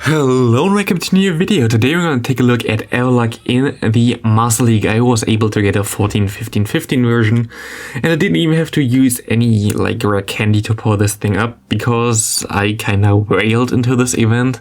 Hello and welcome to a new video. Today we're going to take a look at Avalugg in the Master League. I was able to get a 14-15-15 version, and I didn't even have to use any like rare candy to power this thing up because I kinda railed into this event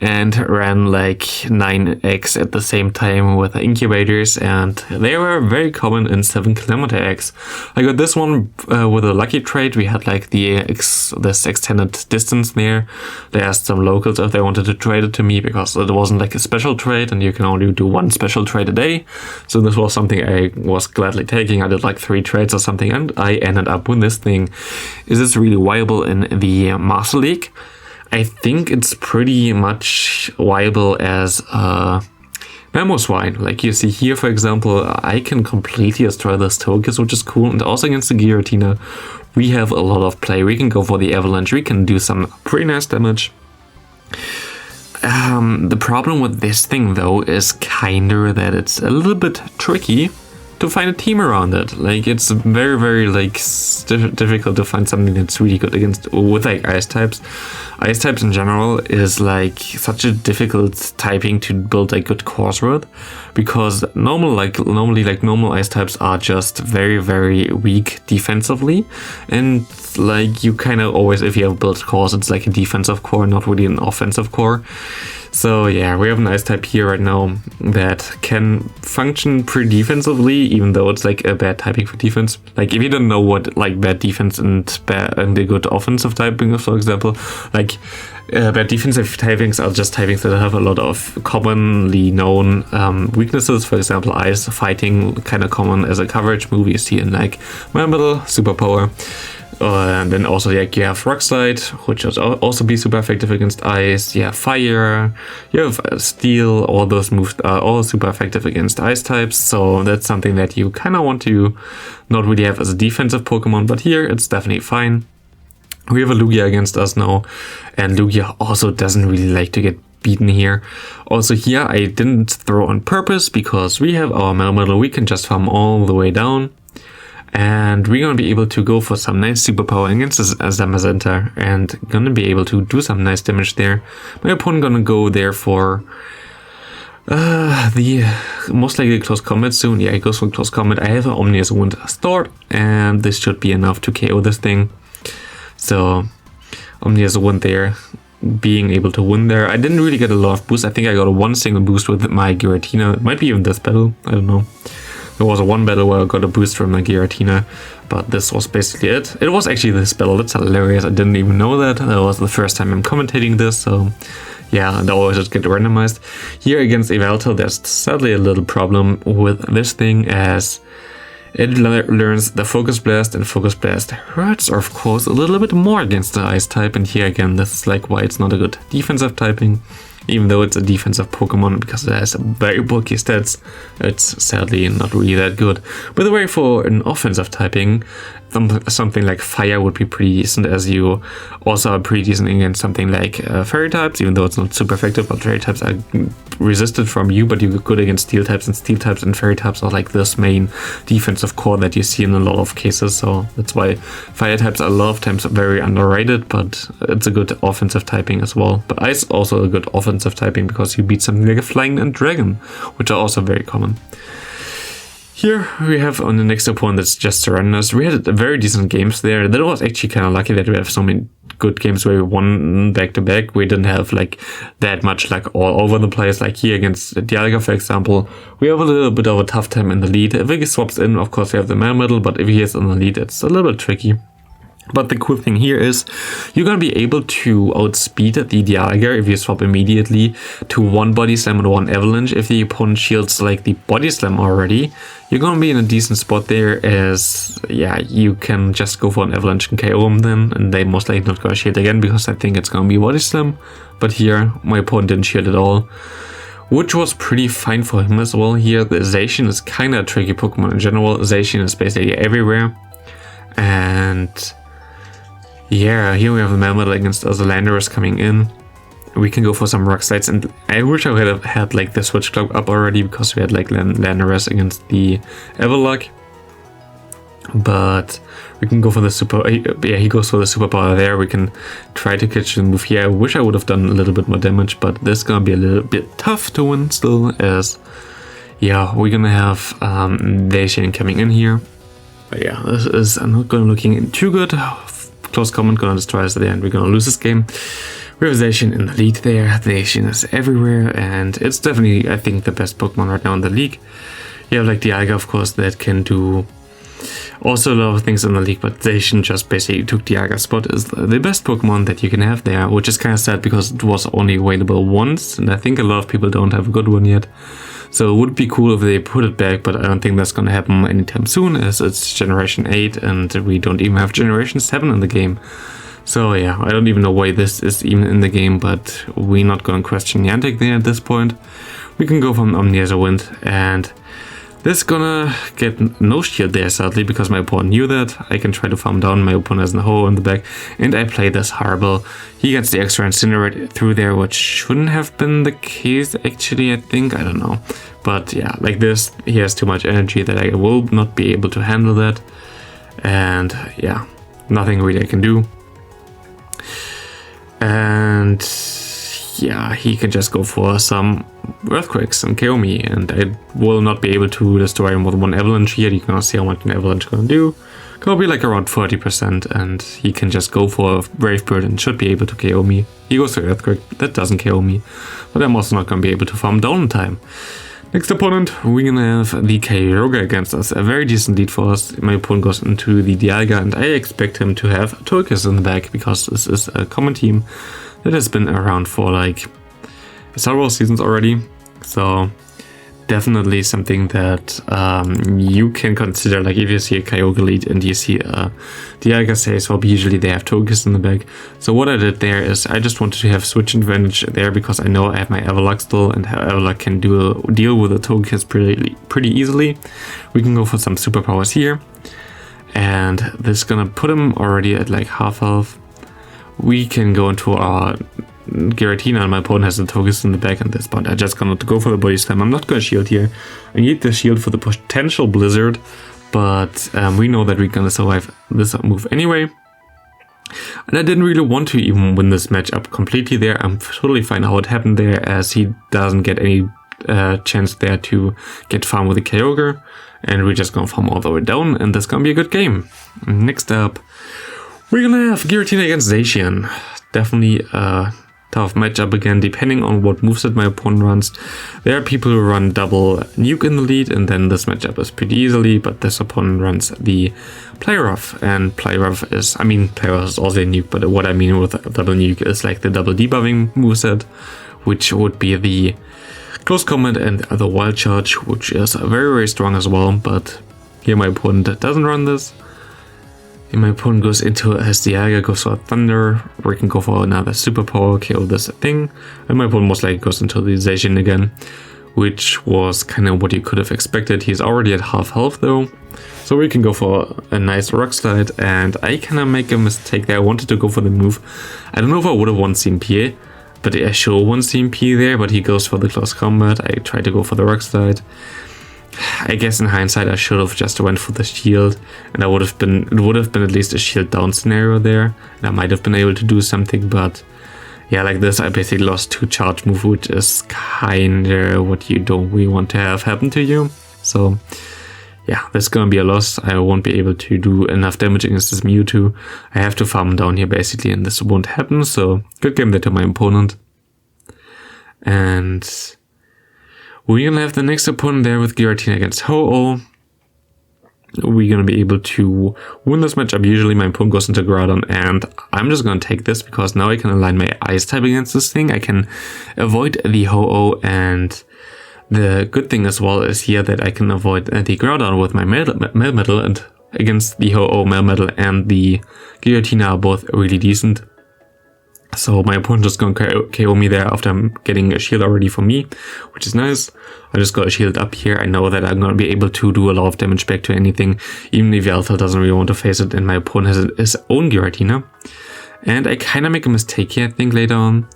and ran like 9x at the same time with the incubators, and they were very common in 7km X. I got this one with a lucky trade. We had like this extended distance there. They asked some locals if they wanted to trade it to me because it wasn't like a special trade and you can only do one special trade a day. So this was something I was gladly taking. I did like 3 trades or something and I ended up with this thing. Is this really viable in the Master League? I think it's pretty much viable as a Memo Swine. Like you see here, for example, I can completely destroy this Tokus, which is cool. And also against the Giratina, we have a lot of play. We can go for the Avalanche. We can do some pretty nice damage. The problem with this thing, though, is kinda that it's a little bit tricky to find a team around it. Like it's very like difficult to find something that's really good against with like ice types. Ice types in general is like such a difficult typing to build a good course with, because normally normal ice types are just very weak defensively, and like you kind of always, if you have built cores, it's like a defensive core, not really an offensive core. So yeah, we have an ice type here right now that can function pretty defensively, even though it's like a bad typing for defense. Like if you don't know what like bad defense and the good offensive typing is, for example, like bad defensive typings are just typings that have a lot of commonly known weaknesses. For example, ice fighting, kind of common as a coverage move you see in like Mundle, Superpower. And then also like you have Rock Slide, which will also be super effective against ice. You have Fire, you have Steel. All those moves are all super effective against ice types. So that's something that you kind of want to not really have as a defensive Pokemon, but here it's definitely fine. We have a Lugia against us now, and Lugia also doesn't really like to get beaten here. Also here I didn't throw on purpose because we have our Melmetal. We can just farm all the way down. And we're gonna be able to go for some nice superpower against the Magenta and gonna be able to do some nice damage there. My opponent gonna go there for the most likely close combat soon. Yeah, he goes for close combat. I have an Omnious Wound stored, and this should be enough to KO this thing. So Omnious Wound there, being able to win there. I didn't really get a lot of boost. I think I got a 1 single boost with my Giratina. It might be even this battle, I don't know. There was a 1 battle where I got a boost from my Giratina, but this was basically it. It was actually this battle. That's hilarious. I didn't even know that. That was the first time I'm commentating this, so yeah, and always just get randomized. Here against Yveltal, there's sadly a little problem with this thing, as it learns the Focus Blast, and Focus Blast hurts, of course, a little bit more against the Ice type, and here again, this is like why it's not a good defensive typing. Even though it's a defensive Pokemon, because it has very bulky stats, it's sadly not really that good. By the way, for an offensive typing, something like Fire would be pretty decent, as you also are pretty decent against something like Fairy types, even though it's not super effective, but Fairy types are resisted from you, but you're good against Steel types, and Fairy types are like this main defensive core that you see in a lot of cases, so that's why Fire types are a lot of times very underrated, but it's a good offensive typing as well. But Ice is also a good offensive typing because you beat something like a Flying and Dragon, which are also very common. Here we have on the next opponent that's just surrenders. We had very decent games there. That was actually kind of lucky that we have so many good games where we won back to back. We didn't have like that much like all over the place. Like here against Dialga, for example, we have a little bit of a tough time in the lead. If he swaps in, of course we have the Melmetal, but if he is in the lead, it's a little bit tricky. But the cool thing here is you're going to be able to outspeed the Dialga if you swap immediately to 1 Body Slam and 1 Avalanche. If the opponent shields like the Body Slam already, you're going to be in a decent spot there, as yeah, you can just go for an Avalanche and KO them then, and they most likely not going to shield again because I think it's going to be Body Slam. But here my opponent didn't shield at all, which was pretty fine for him as well. Here the Zacian is kind of a tricky Pokemon in general. Zacian is basically everywhere, and yeah, here we have the Melmetal against other Landorus coming in. We can go for some Rock Slides, and I wish I would have had like the Switch Club up already, because we had like Landorus against the Avalugg. But we can go for the super. Yeah, he goes for the superpower there. We can try to catch the move here. I wish I would have done a little bit more damage, but this is gonna be a little bit tough to win still, as yeah, we're gonna have NiRiain coming in here. But yeah, this is not gonna looking too good. Close comment gonna destroy us at the end. We're gonna lose this game. We have NiRiain in the lead there. NiRiain is everywhere, and it's definitely, I think, the best Pokemon right now in the league. You have like the Dialga, of course, that can do also a lot of things in the league, but NiRiain just basically took the Dialga spot. Is the best Pokemon that you can have there, which is kind of sad because it was only available once, and I think a lot of people don't have a good one yet. So it would be cool if they put it back, but I don't think that's gonna happen anytime soon, as it's Generation 8 and we don't even have Generation 7 in the game. So yeah, I don't even know why this is even in the game, but we're not gonna question Niantic there at this point. We can go from Omni as a Wind, and this is gonna get no shield there, sadly, because my opponent knew that. I can try to farm down, my opponent has a hole in the back, and I play this horrible. He gets the extra Incinerate through there, which shouldn't have been the case, actually, I think. I don't know. But yeah, like this, he has too much energy that I will not be able to handle that. And yeah, nothing really I can do. And yeah, he can just go for some Earthquakes and KO me, and I will not be able to destroy him with one Avalanche here. You can see how much an Avalanche gonna do. Gonna be like around 40%, and he can just go for Brave Bird and should be able to KO me. He goes for Earthquake, that doesn't KO me, but I'm also not gonna be able to farm down in time. Next opponent, we're gonna have the Kyogre against us, a very decent lead for us. My opponent goes into the Dialga, and I expect him to have Togekiss in the back, because this is a common team that has been around for like several seasons already. So definitely something that you can consider, like if you see a Kyogre lead and you see a Dialga says, well, usually they have Togekiss in the back. So what I did there is I just wanted to have switch advantage there, because I know I have my Avalugg still, and Avalugg can deal with a Togekiss pretty easily. We can go for some superpowers here, and this is gonna put him already at like half health. We can go into our Giratina, and my opponent has the Togekiss in the back at this point. I'm just gonna go for the Body Slam. I'm not gonna shield here. I need the shield for the potential Blizzard, but we know that we're gonna survive this move anyway. And I didn't really want to even win this matchup completely there. I'm totally fine how it happened there, as he doesn't get any chance there to get farm with the Kyogre, and we're just gonna farm all the way down, and that's gonna be a good game. Next up, we're gonna have Giratina against NiRiain. Definitely a tough matchup again, depending on what moveset my opponent runs. There are people who run double Nuke in the lead, and then this matchup is pretty easily, but this opponent runs the Plyrough, and Plyrough is, Plyrough is also a Nuke, but what I mean with double Nuke is like the double debuffing moveset, which would be the Close Combat and the Wild Charge, which is very, very strong as well, but here my opponent doesn't run this. And my opponent goes into his Dialga, goes for a Thunder, we can go for another superpower, kill this thing, and my opponent most likely goes into the NiRiain again, which was kind of what you could have expected. He's already at half health though, so we can go for a nice Rock Slide, and I kind of make a mistake there. I wanted to go for the move. I don't know if I would have won CMP, but I sure won CMP there, but he goes for the Close Combat. I tried to go for the Rock Slide. I guess in hindsight I should have just went for the shield, and it would have been at least a shield down scenario there, and I might have been able to do something, but yeah, like this I basically lost 2 charge move, which is kinda what you don't really want to have happen to you. So yeah, this is gonna be a loss. I won't be able to do enough damage against this Mewtwo. I have to farm down here basically, and this won't happen, so good game there to my opponent. And we're gonna have the next opponent there with Giratina against Ho-Oh. We're gonna be able to win this matchup. Usually my opponent goes into Groudon, and I'm just gonna take this because now I can align my Ice type against this thing. I can avoid the Ho-Oh, and the good thing as well is here that I can avoid the Groudon with my Melmetal, and against the Ho-Oh, Melmetal and the Giratina are both really decent. So my opponent just gonna KO me there after I'm getting a shield already for me, which is nice. I just got a shield up here. I know that I'm gonna be able to do a lot of damage back to anything, even if Yalta doesn't really want to face it, and my opponent has his own Giratina. And I kind of make a mistake here, I think, later on.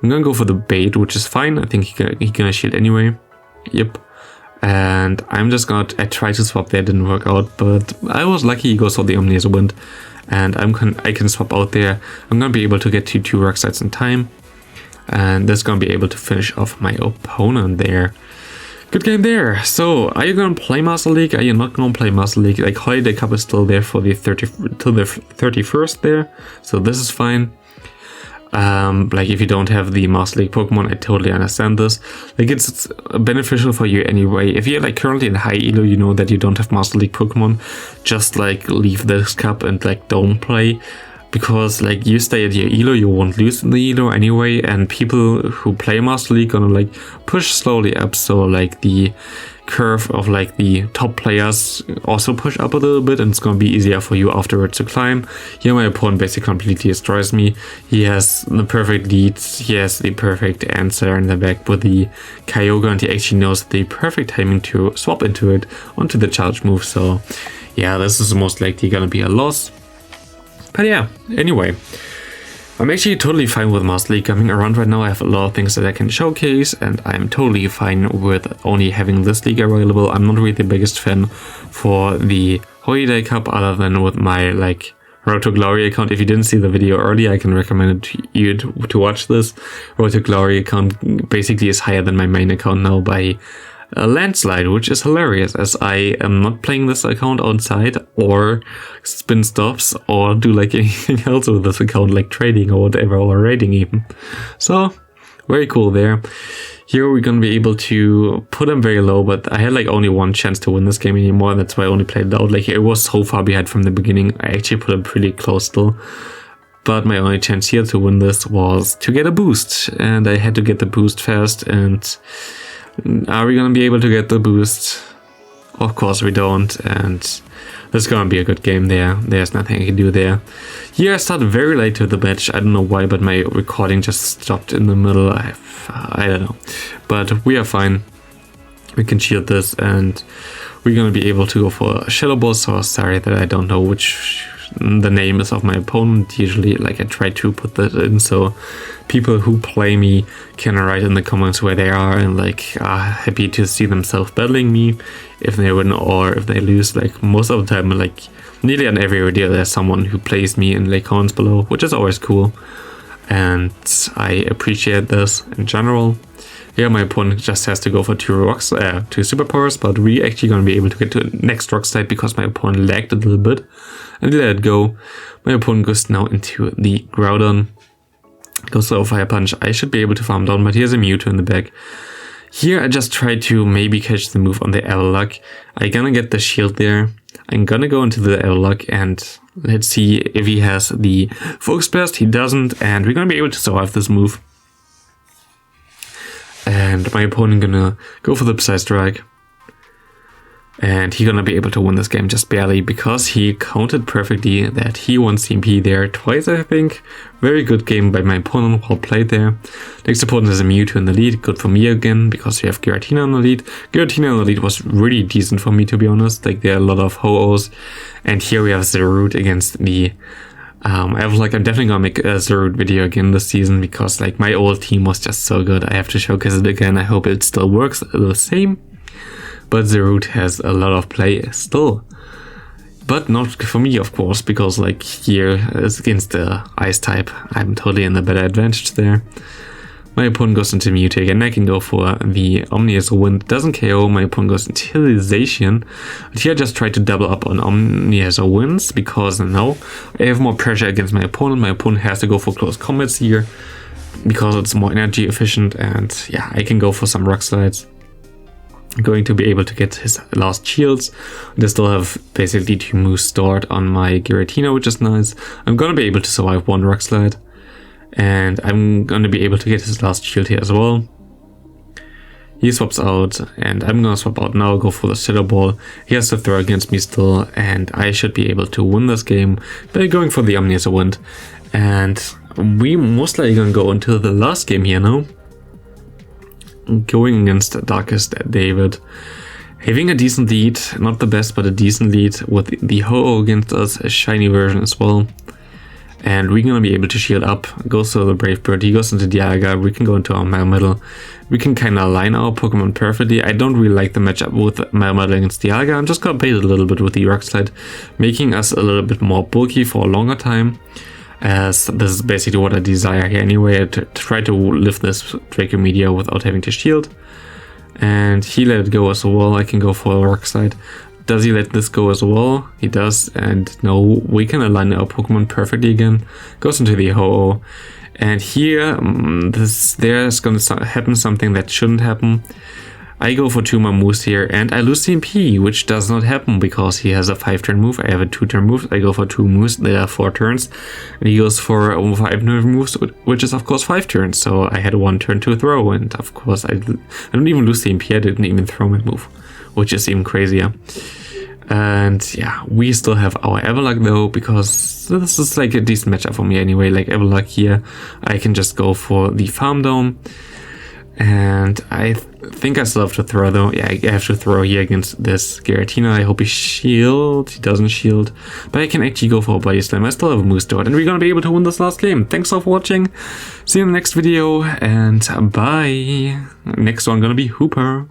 I'm gonna go for the bait, which is fine. I think he's gonna shield anyway. Yep. And I'm just gonna, I tried to swap there, didn't work out, but I was lucky he goes for the Omnious Wind. And I can swap out there. I'm gonna be able to get to 2 rock slides in time. And that's gonna be able to finish off my opponent there. Good game there. So, are you gonna play Master League? Are you not gonna play Master League? Like, Holiday Cup is still there for the 31st there. So this is fine. Like, if you don't have the Master League Pokemon, I totally understand this. Like, it's beneficial for you anyway. If you're like currently in high elo, you know that you don't have Master League Pokemon, just like leave this cup and like don't play. Because like you stay at your elo, you won't lose in the elo anyway, and people who play Master League gonna like push slowly up, so like the curve of like the top players also push up a little bit, and it's gonna be easier for you afterwards to climb. Here my opponent basically completely destroys me. He has the perfect lead, he has the perfect answer in the back with the Kyogre, and he actually knows the perfect timing to swap into it onto the charge move. So yeah, this is most likely gonna be a loss. But yeah, anyway, I'm actually totally fine with Master League coming around right now. I have a lot of things that I can showcase, and I'm totally fine with only having this league available. I'm not really the biggest fan for the Holiday Cup, other than with my like Road to Glory account. If you didn't see the video earlier, I can recommend it to you to watch this. Road to Glory account basically is higher than my main account now by a landslide, which is hilarious, as I am not playing this account outside or spin stops or do like anything else with this account, like trading or whatever, or raiding even. So very cool there. Here we're gonna be able to put him very low, but I had like only one chance to win this game anymore. That's why I only played it out. Like, it was so far behind from the beginning. I actually put him pretty close still. But my only chance here to win this was to get a boost, and I had to get the boost fast. And are we gonna be able to get the boost? Of course we don't, and this is gonna be a good game there. There's nothing I can do there. Here I started very late to the match. I don't know why, but my recording just stopped in the middle. I don't know. But we are fine. We can shield this, and we're gonna be able to go for a Shadow Ball. So sorry that I don't know which the name is of my opponent. Usually, like, I try to put that in so people who play me can write in the comments where they are, and like are happy to see themselves battling me if they win or if they lose. Like, most of the time, like nearly on every video, there's someone who plays me in like comments below, which is always cool, and I appreciate this in general. Here my opponent just has to go for 2 superpowers, but we actually gonna be able to get to the next rock slide because my opponent lagged a little bit, and let it go. My opponent goes now into the Groudon, goes for a Fire Punch. I should be able to farm down, but here's a Mewtwo in the back. Here I just try to maybe catch the move on the Avalugg. I'm gonna get the shield there. I'm gonna go into the Avalugg, and let's see if he has the Focus Blast. He doesn't, and we're gonna be able to survive this move. And my opponent gonna go for the Psy Strike, and he's gonna be able to win this game just barely because he counted perfectly that he won CMP there twice, I think. Very good game by my opponent, well played there. Next opponent is a Mewtwo in the lead. Good for me again because we have Giratina in the lead. Giratina in the lead was really decent for me, to be honest. Like, there are a lot of Ho-Ohs, and here we have Zerud against the I was like, I'm definitely gonna make a Zerud video again this season because like my old team was just so good. I have to showcase it again. I hope it still works the same. But Zerud has a lot of play still. But not for me, of course, because like here is against the Ice type. I'm totally in the better advantage there. My opponent goes into Mewtwo again. I can go for the Omnious Wind. Doesn't KO. My opponent goes into Utilization. But here I just try to double up on Omnious Winds because now I have more pressure against my opponent. My opponent has to go for close combats here because it's more energy efficient. And yeah, I can go for some Rock Slides. I'm going to be able to get his last shields. I still have basically 2 moves stored on my Giratina, which is nice. I'm going to be able to survive 1 Rock Slide. And I'm gonna be able to get his last shield here as well. He swaps out, and I'm gonna swap out now, go for the Shadow Ball. He has to throw against me still, and I should be able to win this game by going for the Omnious Wind. And we most likely gonna go into the last game here now. Going against Darkest David. Having a decent lead, not the best, but a decent lead with the Ho-Oh against us, a shiny version as well. And we're gonna be able to shield up. Goes to the Brave Bird, he goes into Dialga, we can go into our Melmetal. We can kind of align our Pokemon perfectly. I don't really like the matchup with Melmetal against Dialga. I'm just gonna bait it a little bit with the Rock Slide, making us a little bit more bulky for a longer time, as this is basically what I desire here anyway, to try to lift this Draco Meteor without having to shield. And he let it go as well. I can go for a Rock Slide. Does he let this go as well? He does, and no, we can align our Pokemon perfectly again. Goes into the Ho-Oh. And here, there's gonna happen something that shouldn't happen. I go for 2 more moves here, and I lose CMP, which does not happen because he has a 5-turn move. I have a 2-turn move. I go for 2 moves, there are 4 turns. And he goes for 5-turn moves, which is of course 5 turns. So I had 1 turn to throw, and of course I don't even lose CMP, I didn't even throw my move, which is even crazier. And yeah, we still have our Avalugg though, because this is like a decent matchup for me anyway. Like Avalugg here, I can just go for the Farm Dome. And I think I still have to throw though. Yeah, I have to throw here against this Giratina. I hope he shields. He doesn't shield. But I can actually go for a Body Slam. I still have a Moose Dart. And we're gonna be able to win this last game. Thanks all for watching. See you in the next video. And bye. Next one gonna be Hooper.